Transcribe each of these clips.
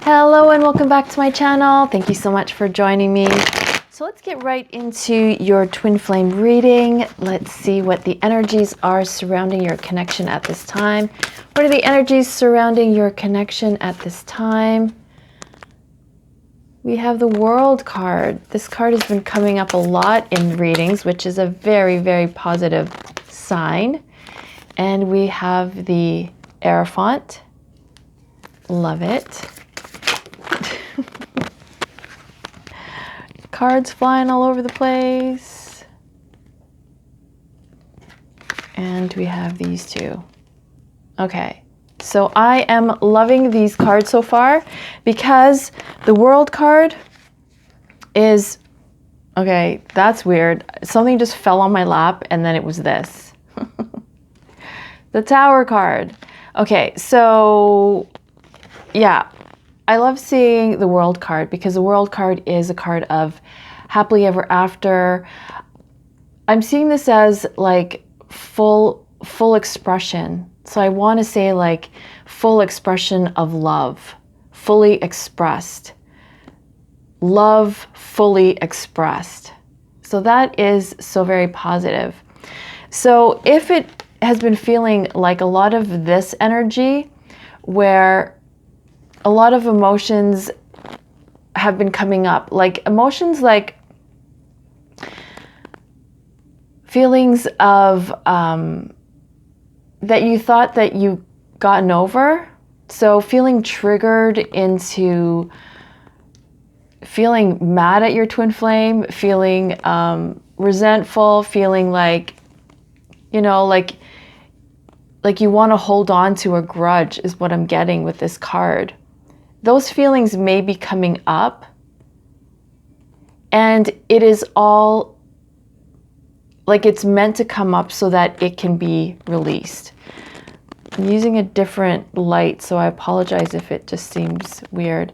Hello and welcome back to my channel. Thank you so much for joining me. So let's get right into your twin flame reading. Let's see what the energies are surrounding your connection at this time. What are the energies surrounding your connection at this time? We have the World card. This card has been coming up a lot in readings, which is a very, very positive sign. And we have the Hierophant. Love it. Cards flying all over the place. And we have these two. Okay, so I am loving these cards so far because the World card is, okay, that's weird. Something just fell on my lap and then it was this. The Tower card. Okay, so yeah, I love seeing the World card because the World card is a card of happily ever after. I'm seeing this as like full expression. So I want to say like full expression of love, fully expressed. Love fully expressed. So that is so very positive. So if it has been feeling like a lot of this energy where a lot of emotions have been coming up, like emotions like feelings of that you thought that you gotten over. So feeling triggered into feeling mad at your twin flame, feeling resentful, feeling like, you know, like you want to hold on to a grudge is what I'm getting with this card. Those feelings may be coming up, and it is all like it's meant to come up so that it can be released. I'm using a different light, so I apologize if it just seems weird.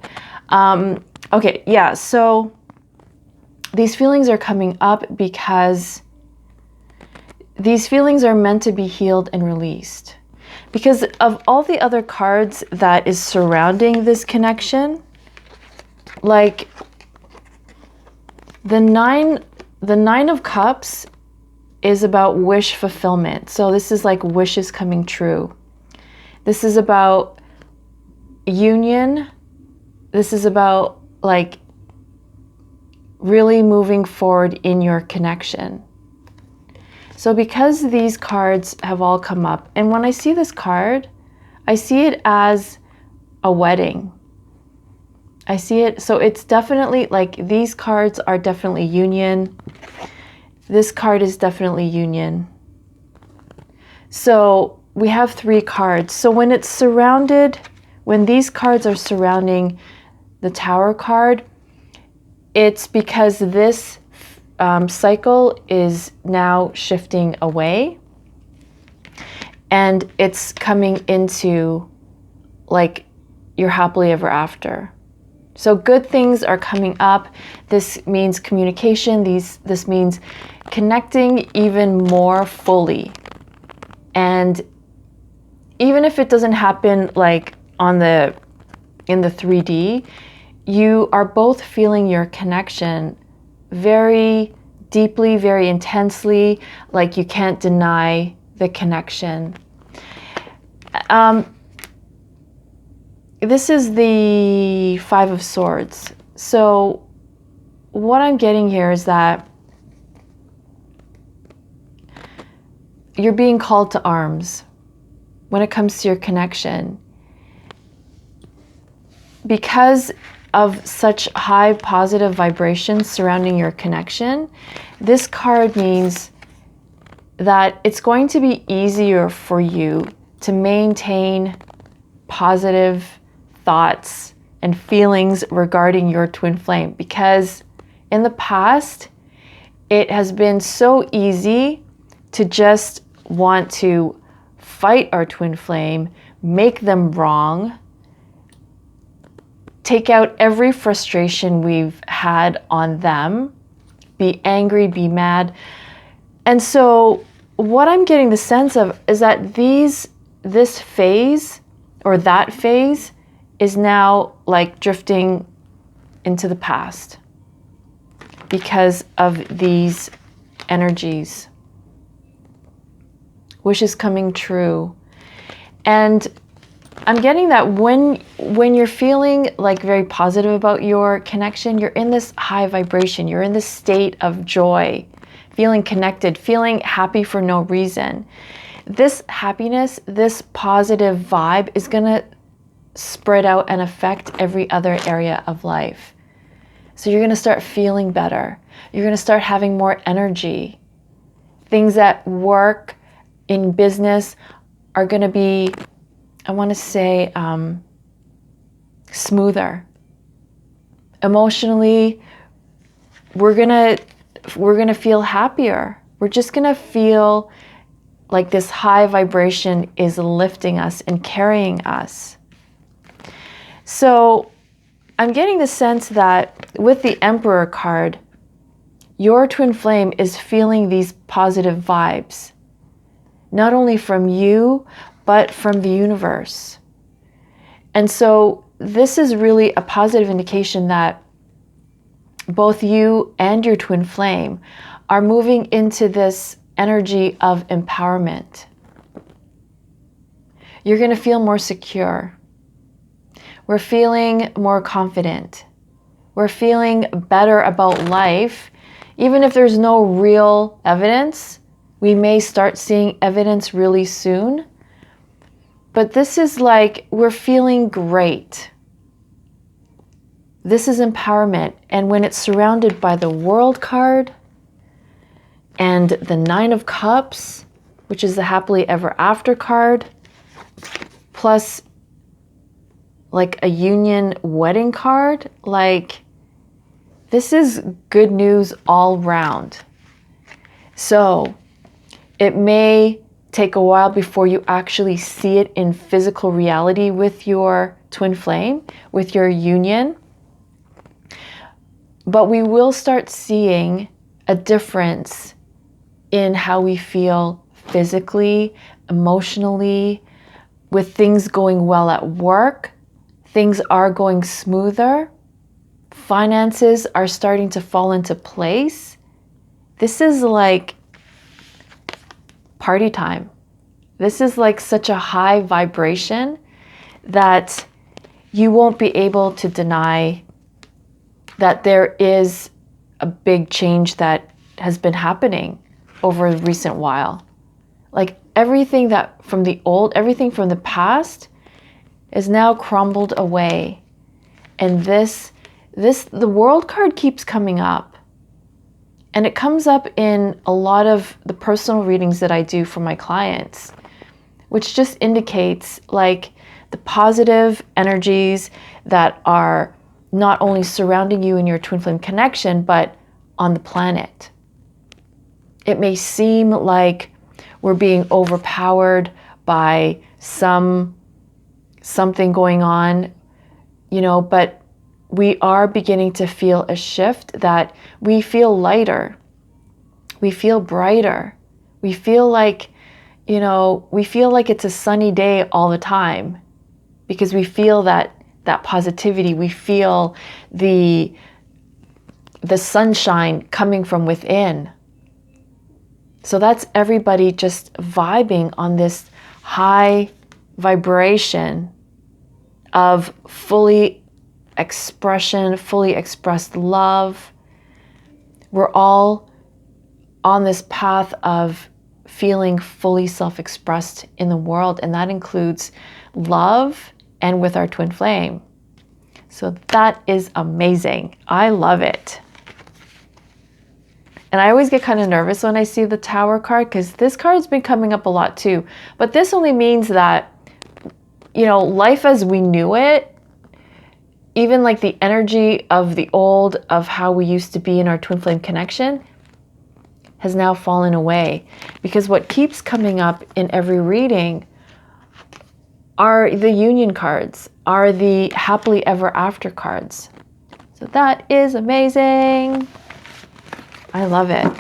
Okay, yeah, so these feelings are coming up because these feelings are meant to be healed and released. Because of all the other cards that is surrounding this connection, like the nine of Cups is about wish fulfillment. So this is like wishes coming true. This is about union. This is about like really moving forward in your connection. So because these cards have all come up, and when I see this card, I see it as a wedding. I see it, so it's definitely like these cards are definitely union. This card is definitely union. So we have 3 cards. So when it's surrounded, when these cards are surrounding the Tower card, it's because this cycle is now shifting away and it's coming into like your happily ever after. So good things are coming up. This means communication. This means connecting even more fully. And even if it doesn't happen like in the 3D, you are both feeling your connection very deeply, very intensely, like you can't deny the connection. This is the 5 of Swords. So what I'm getting here is that you're being called to arms when it comes to your connection. Because of such high positive vibrations surrounding your connection, this card means that it's going to be easier for you to maintain positive thoughts and feelings regarding your twin flame, because in the past it has been so easy to just want to fight our twin flame, make them wrong, take out every frustration we've had on them, be angry, be mad. And so what I'm getting the sense of is that this phase or that phase is now like drifting into the past because of these energies. Wishes coming true. And I'm getting that when you're feeling like very positive about your connection, you're in this high vibration, you're in this state of joy, feeling connected, feeling happy for no reason. This happiness, this positive vibe is going to spread out and affect every other area of life. So you're going to start feeling better. You're going to start having more energy. Things at work, in business are going to be, I want to say, smoother. Emotionally, we're gonna feel happier. We're just gonna feel like this high vibration is lifting us and carrying us. So I'm getting the sense that with the Emperor card, your twin flame is feeling these positive vibes, not only from you, but from the universe. And so this is really a positive indication that both you and your twin flame are moving into this energy of empowerment. You're going to feel more secure. We're feeling more confident. We're feeling better about life. Even if there's no real evidence, we may start seeing evidence really soon. But this is like, we're feeling great. This is empowerment. And when it's surrounded by the World card and the Nine of Cups, which is the happily ever after card, plus like a union wedding card, like this is good news all round. So it may take a while before you actually see it in physical reality with your twin flame, with your union. But we will start seeing a difference in how we feel physically, emotionally, with things going well at work. Things are going smoother. Finances are starting to fall into place. This is like party time. This is like such a high vibration that you won't be able to deny that there is a big change that has been happening over a recent while. Like everything that from the old, everything from the past is now crumbled away. And the World card keeps coming up. And it comes up in a lot of the personal readings that I do for my clients, which just indicates like the positive energies that are not only surrounding you in your twin flame connection, but on the planet. It may seem like we're being overpowered by something going on, but we are beginning to feel a shift that we feel lighter. We feel brighter. We feel like, it's a sunny day all the time because we feel that positivity. We feel the sunshine coming from within. So that's everybody just vibing on this high vibration of fully expression, fully expressed love. We're all on this path of feeling fully self-expressed in the world, and that includes love and with our twin flame. So that is amazing. I love it. And I always get kind of nervous when I see the Tower card because this card's been coming up a lot too. But this only means that, life as we knew it, even like the energy of the old, of how we used to be in our twin flame connection, has now fallen away. Because what keeps coming up in every reading are the union cards, are the happily ever after cards. So that is amazing. I love it.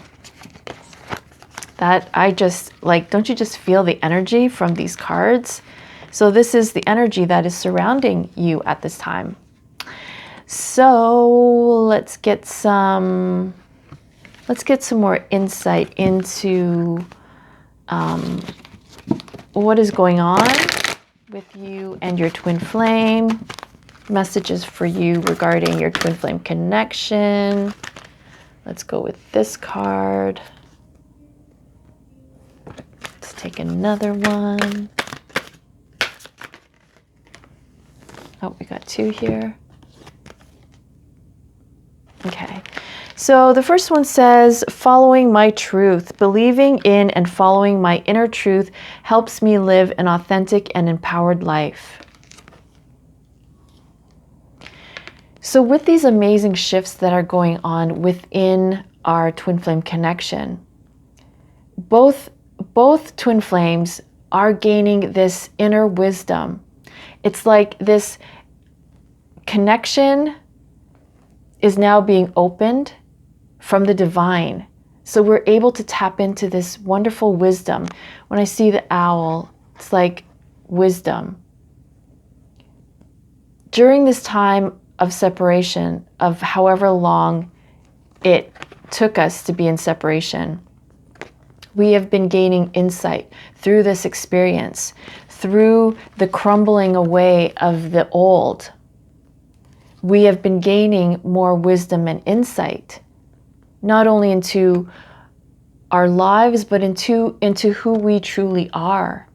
That I just like, don't you just feel the energy from these cards? So this is the energy that is surrounding you at this time. So let's get some more insight into what is going on with you and your twin flame. Messages for you regarding your twin flame connection. Let's go with this card. Let's take another one. Oh, we got two here. Okay. So the first one says, following my truth, believing in and following my inner truth helps me live an authentic and empowered life. So with these amazing shifts that are going on within our twin flame connection, both twin flames are gaining this inner wisdom. It's like this connection is now being opened from the divine. So we're able to tap into this wonderful wisdom. When I see the owl, it's like wisdom. During this time of separation, of however long it took us to be in separation, we have been gaining insight through this experience, through the crumbling away of the old. We have been gaining more wisdom and insight, not only into our lives, but into who we truly are,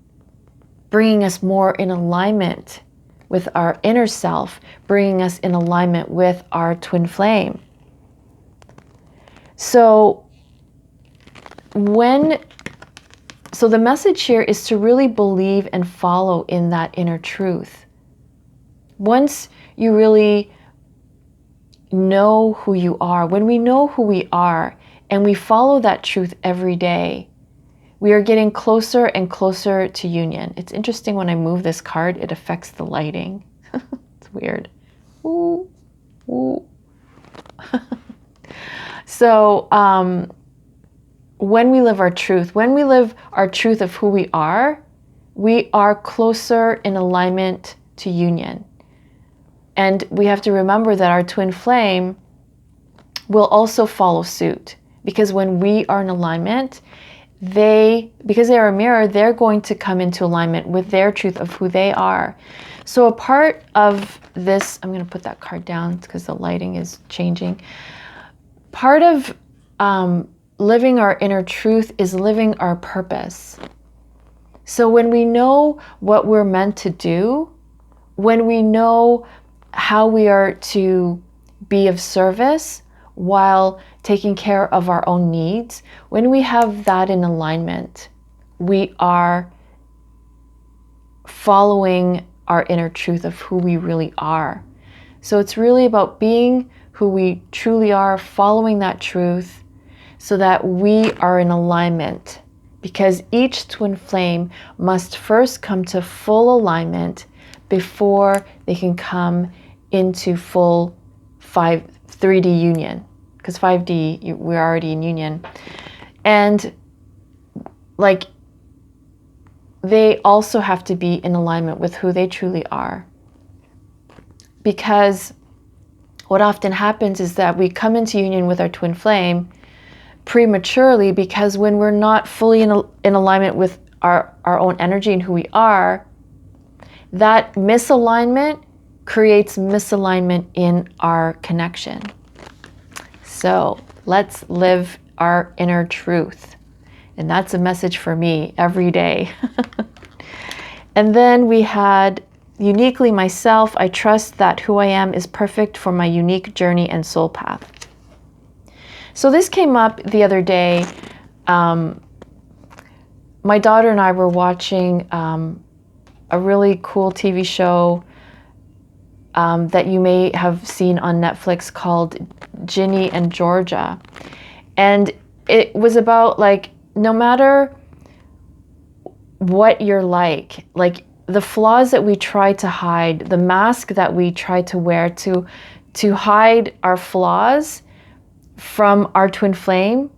bringing us more in alignment with our inner self, bringing us in alignment with our twin flame. So the message here is to really believe and follow in that inner truth. Once you really know who you are, when we know who we are and we follow that truth every day, we are getting closer and closer to union. It's interesting when I move this card, it affects the lighting. It's weird. Ooh, ooh. So when we live our truth, of who we are closer in alignment to union. And we have to remember that our twin flame will also follow suit, because when we are in alignment, because they are a mirror, they're going to come into alignment with their truth of who they are. So a part of this, I'm going to put that card down because the lighting is changing. Part of living our inner truth is living our purpose. So when we know what we're meant to do, when we know how we are to be of service while taking care of our own needs, when we have that in alignment, we are following our inner truth of who we really are. So it's really about being who we truly are, following that truth so that we are in alignment, because each twin flame must first come to full alignment before they can come into full 3D union, because 5D, we're already in union. And like, they also have to be in alignment with who they truly are. Because what often happens is that we come into union with our twin flame prematurely, because when we're not fully in alignment with our own energy and who we are, that misalignment creates misalignment in our connection. So let's live our inner truth. And that's a message for me every day. And then we had, uniquely myself, I trust that who I am is perfect for my unique journey and soul path. So this came up the other day. My daughter and I were watching a really cool TV show that you may have seen on Netflix called Ginny and Georgia. And it was about, like, no matter what you're like the flaws that we try to hide, the mask that we try to wear to hide our flaws from our twin flame,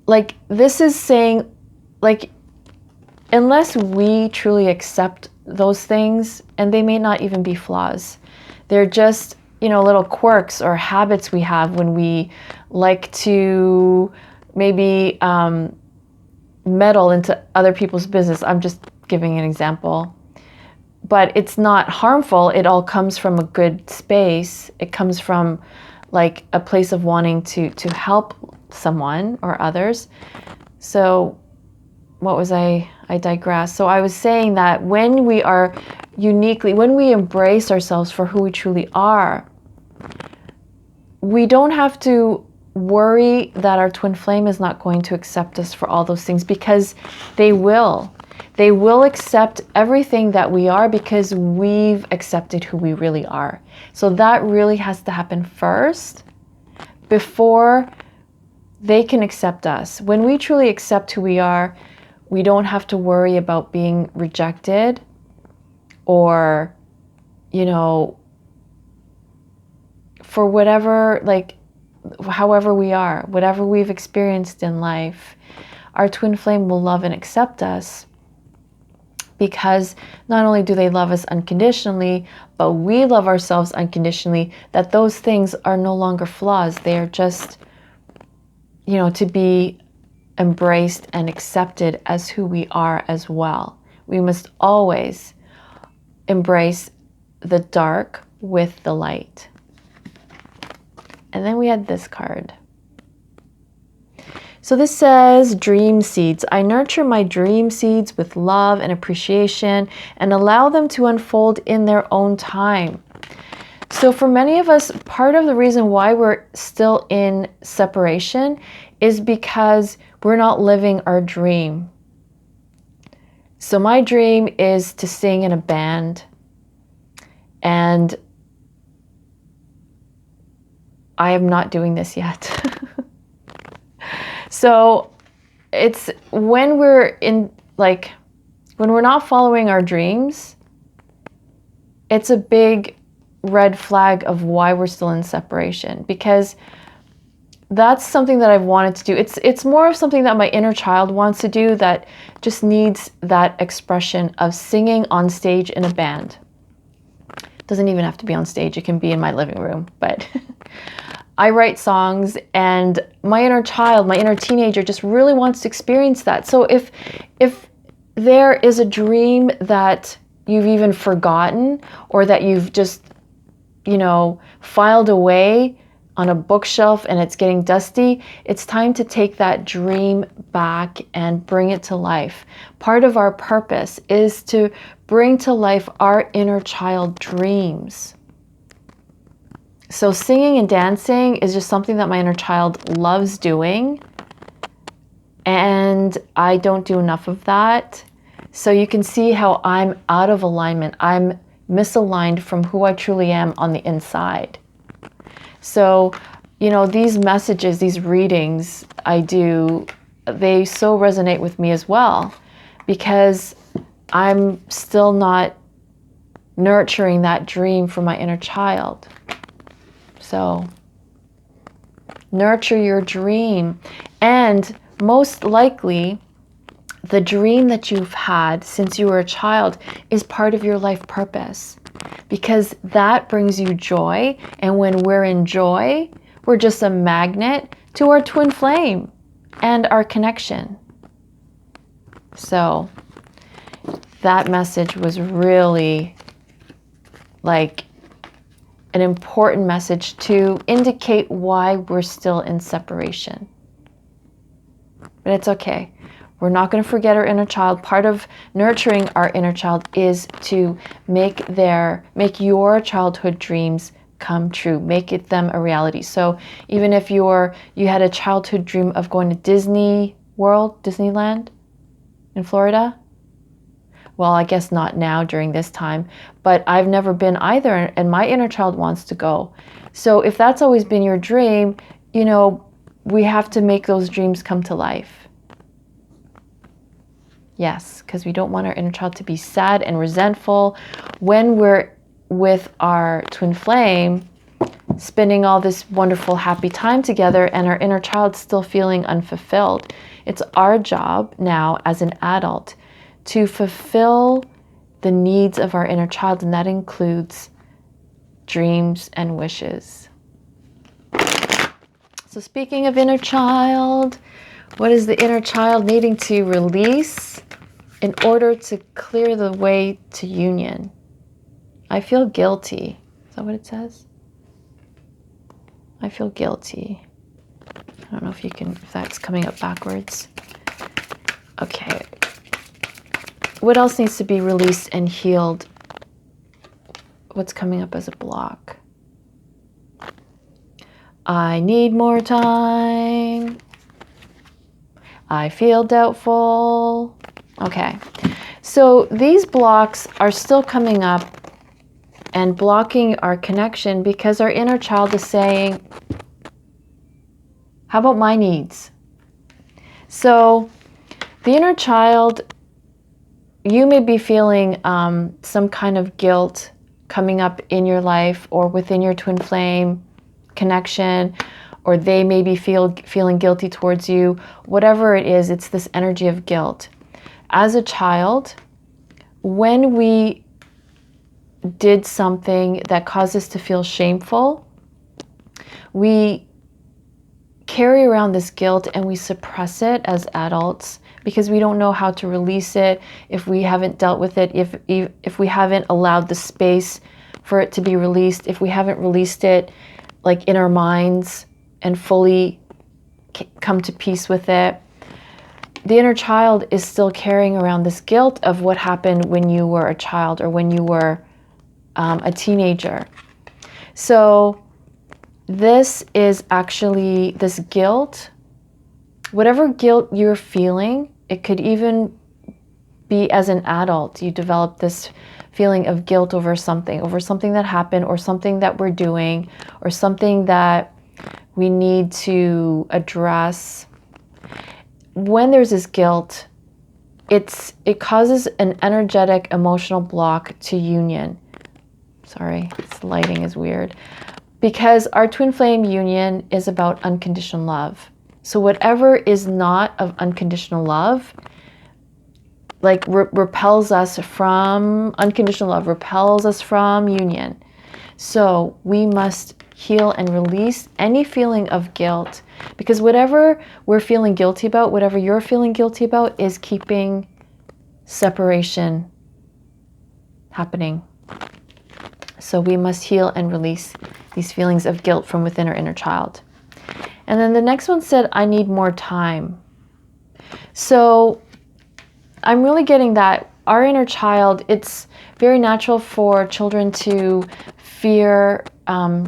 like, this is saying, like, unless we truly accept those things, and they may not even be flaws. They're just, you know, little quirks or habits we have when we like to maybe meddle into other people's business. I'm just giving an example. But it's not harmful. It all comes from a good space. It comes from like a place of wanting to help someone or others. So what was I digress. So I was saying that when we are uniquely, when we embrace ourselves for who we truly are, we don't have to worry that our twin flame is not going to accept us for all those things, because they will. They will accept everything that we are because we've accepted who we really are. So that really has to happen first before they can accept us. When we truly accept who we are, we don't have to worry about being rejected or, you know, for whatever, like, however we are, whatever we've experienced in life, our twin flame will love and accept us, because not only do they love us unconditionally, but we love ourselves unconditionally, that those things are no longer flaws. They are just, you know, to be embraced and accepted as who we are as well. We must always embrace the dark with the light. And then we had this card. So this says, dream seeds. I nurture my dream seeds with love and appreciation and allow them to unfold in their own time. So for many of us, part of the reason why we're still in separation is because we're not living our dream. So my dream is to sing in a band, and I am not doing this yet. So it's when we're in, like, when we're not following our dreams, it's a big red flag of why we're still in separation, because that's something that I've wanted to do. It's more of something that my inner child wants to do, that just needs that expression of singing on stage in a band. It doesn't even have to be on stage. It can be in my living room, but I write songs, and my inner child, my inner teenager just really wants to experience that. So if there is a dream that you've even forgotten, or that you've just, you know, filed away on a bookshelf and it's getting dusty, it's time to take that dream back and bring it to life. Part of our purpose is to bring to life our inner child dreams. So singing and dancing is just something that my inner child loves doing, and I don't do enough of that. So you can see how I'm out of alignment. I'm misaligned from who I truly am on the inside. So, you know, these messages, these readings I do, they so resonate with me as well, because I'm still not nurturing that dream for my inner child. So nurture your dream. And most likely, the dream that you've had since you were a child is part of your life purpose, because that brings you joy. And when we're in joy, we're just a magnet to our twin flame and our connection. So that message was really like an important message to indicate why we're still in separation. But it's okay. We're not going to forget our inner child. Part of nurturing our inner child is to make your childhood dreams come true. Make them a reality. So even if you had a childhood dream of going to Disney World, Disneyland in Florida, well, I guess not now during this time, but I've never been either, and my inner child wants to go. So if that's always been your dream, you know, we have to make those dreams come to life. Yes, because we don't want our inner child to be sad and resentful when we're with our twin flame, spending all this wonderful, happy time together, and our inner child still feeling unfulfilled. It's our job now as an adult to fulfill the needs of our inner child, and that includes dreams and wishes. So speaking of inner child, what is the inner child needing to release in order to clear the way to union? I feel guilty. Is that what it says? I feel guilty. I don't know if that's coming up backwards. Okay. What else needs to be released and healed? What's coming up as a block? I need more time. I feel doubtful. Okay. So these blocks are still coming up and blocking our connection because our inner child is saying, how about my needs? So the inner child, you may be feeling some kind of guilt coming up in your life or within your twin flame connection, or they may be feeling guilty towards you. Whatever it is, it's this energy of guilt. As a child, when we did something that caused us to feel shameful, we carry around this guilt and we suppress it as adults because we don't know how to release it if we haven't dealt with it, if we haven't allowed the space for it to be released, if we haven't released it like in our minds and fully come to peace with it. The inner child is still carrying around this guilt of what happened when you were a child or when you were a teenager. So this is actually this guilt, whatever guilt you're feeling, it could even be as an adult. You develop this feeling of guilt over something that happened or something that we're doing or something that we need to address. When there's this guilt, it causes an energetic emotional block to union. Sorry, this lighting is weird. Because our twin flame union is about unconditional love. So whatever is not of unconditional love, like repels us from unconditional love, repels us from union. So we must heal and release any feeling of guilt, because whatever we're feeling guilty about, whatever you're feeling guilty about, is keeping separation happening. So we must heal and release these feelings of guilt from within our inner child. And then the next one said, I need more time. So I'm really getting that our inner child, it's very natural for children to fear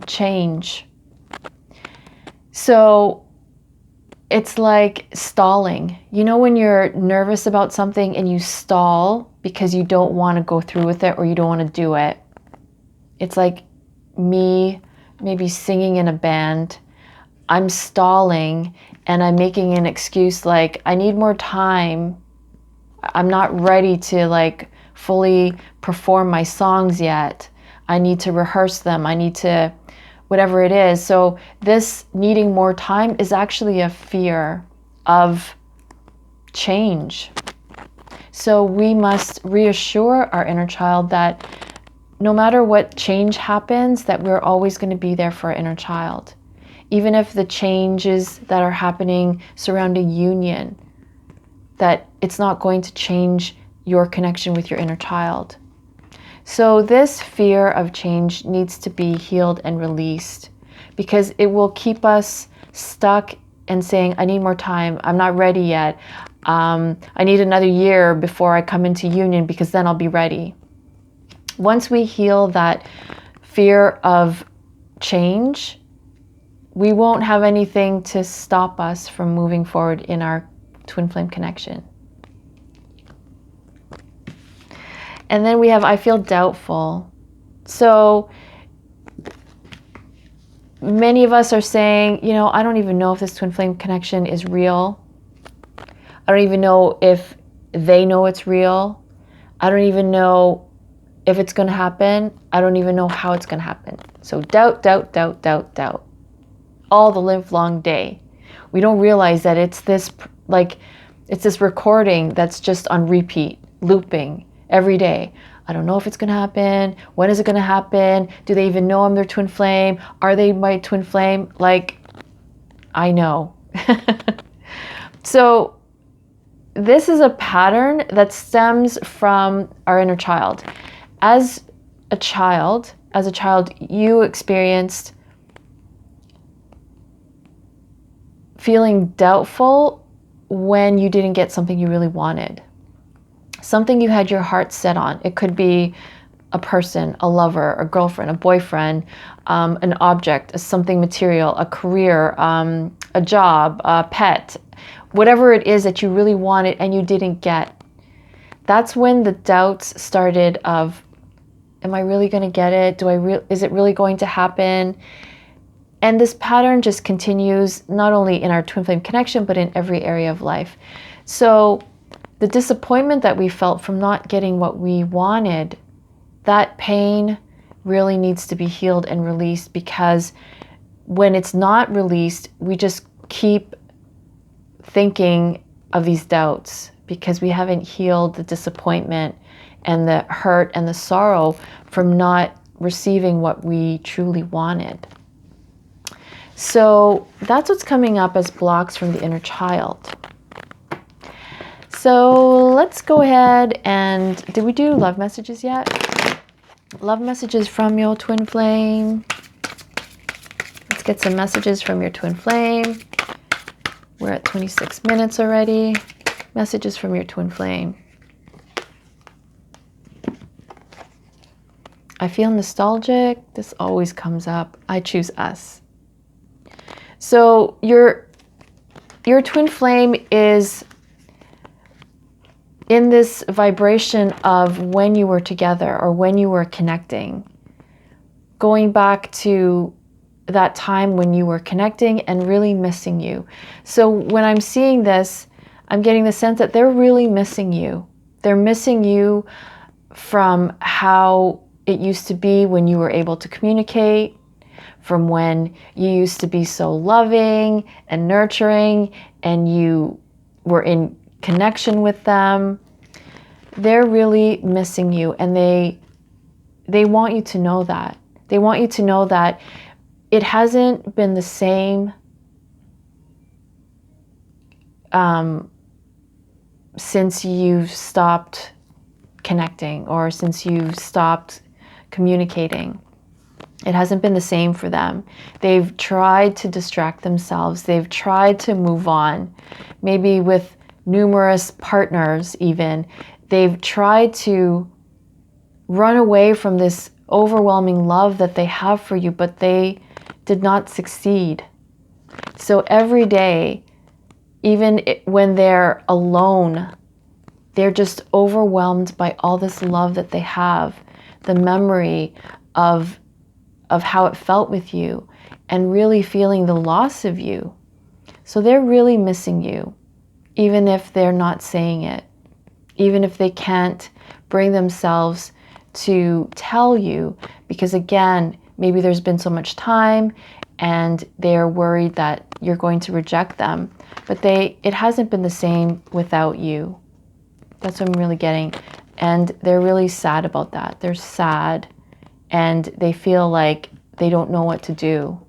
change. So it's like stalling. You know when you're nervous about something and you stall because you don't want to go through with it or you don't want to do it? It's like me maybe singing in a band. I'm stalling and I'm making an excuse like, I need more time. I'm not ready to like fully perform my songs yet. I need to rehearse them. I need to, whatever it is. So this needing more time is actually a fear of change. So we must reassure our inner child that no matter what change happens, that we're always going to be there for our inner child. Even if the changes that are happening surrounding union, that it's not going to change your connection with your inner child. So this fear of change needs to be healed and released, because it will keep us stuck and saying, I need more time. I'm not ready yet. I need another year before I come into union because then I'll be ready. Once we heal that fear of change, we won't have anything to stop us from moving forward in our twin flame connection. And then we have, I feel doubtful. So many of us are saying, you know, I don't even know if this twin flame connection is real. I don't even know if they know it's real. I don't even know if it's going to happen. I don't even know how it's going to happen. So doubt, doubt, doubt, doubt, doubt. All the livelong day. We don't realize that it's this recording that's just on repeat. looping every day. I don't know if it's going to happen. When is it going to happen? Do they even know I'm their twin flame? Are they my twin flame? Like, I know. So this is a pattern that stems from our inner child. As a child, you experienced feeling doubtful when you didn't get something you really wanted. Something you had your heart set on. It could be a person, a lover, a girlfriend, a boyfriend, an object, something material, a career, a job, a pet, whatever it is that you really wanted and you didn't get. That's when the doubts started of, am I really going to get it? Is it really going to happen? And this pattern just continues not only in our twin flame connection, but in every area of life. So the disappointment that we felt from not getting what we wanted, that pain really needs to be healed and released, because when it's not released, we just keep thinking of these doubts because we haven't healed the disappointment and the hurt and the sorrow from not receiving what we truly wanted. So that's what's coming up as blocks from the inner child. So let's go ahead and, did we do love messages yet? Love messages from your twin flame. Let's get some messages from your twin flame. We're at 26 minutes already. Messages from your twin flame. I feel nostalgic. This always comes up. I choose us. So your twin flame is in this vibration of when you were together or when you were connecting, going back to that time when you were connecting and really missing you. So when I'm seeing this, I'm getting the sense that they're really missing you. They're missing you from how it used to be when you were able to communicate, from when you used to be so loving and nurturing and you were in connection with them. They're really missing you, and they want you to know that. They want you to know that it hasn't been the same since you've stopped connecting or since you've stopped communicating. It hasn't been the same for them. They've tried to distract themselves. They've tried to move on, maybe with numerous partners even. They've tried to run away from this overwhelming love that they have for you, but they did not succeed. So every day, even when they're alone, they're just overwhelmed by all this love that they have, the memory of how it felt with you, and really feeling the loss of you. So they're really missing you, even if they're not saying it, even if they can't bring themselves to tell you, because again, maybe there's been so much time and they're worried that you're going to reject them, but it hasn't been the same without you. That's what I'm really getting. And they're really sad about that. They're sad and they feel like they don't know what to do.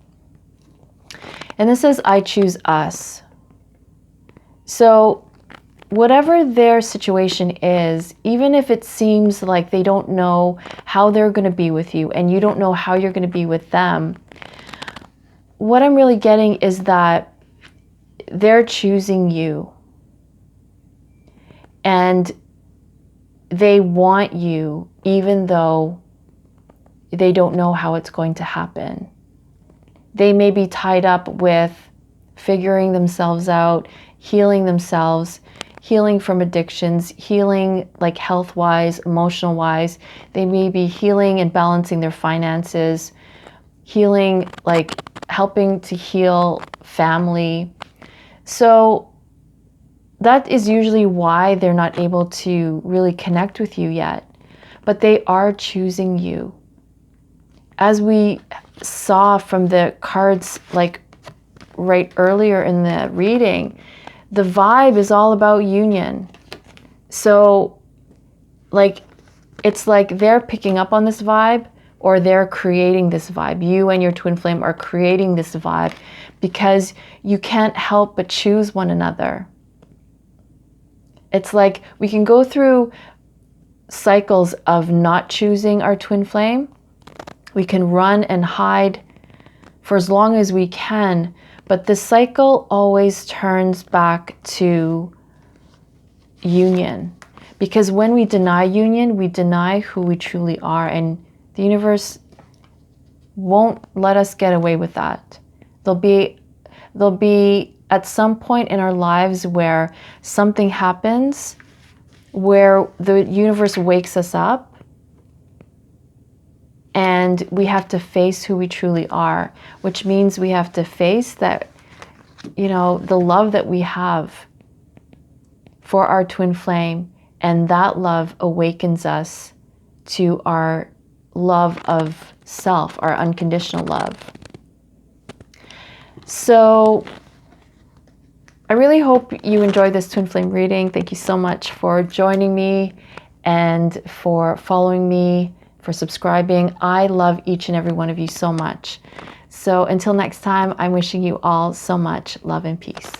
And this says, I choose us. So whatever their situation is, even if it seems like they don't know how they're going to be with you and you don't know how you're going to be with them, what I'm really getting is that they're choosing you. And they want you, even though they don't know how it's going to happen. They may be tied up with figuring themselves out, healing themselves, healing from addictions, healing like health-wise, emotional-wise. They may be healing and balancing their finances, healing, like helping to heal family. So that is usually why they're not able to really connect with you yet. But they are choosing you. As we saw from the cards, like right earlier in the reading, the vibe is all about union. So like, it's like they're picking up on this vibe, or they're creating this vibe. You and your twin flame are creating this vibe because you can't help but choose one another. It's like we can go through cycles of not choosing our twin flame. We can run and hide for as long as we can, but the cycle always turns back to union. Because when we deny union, we deny who we truly are, and the universe won't let us get away with that. There'll be at some point in our lives where something happens, where the universe wakes us up, and we have to face who we truly are, which means we have to face that, you know, the love that we have for our twin flame, and that love awakens us to our love of self, our unconditional love. So I really hope you enjoyed this twin flame reading. Thank you so much for joining me and for following me, for subscribing. I love each and every one of you so much. So until next time, I'm wishing you all so much love and peace.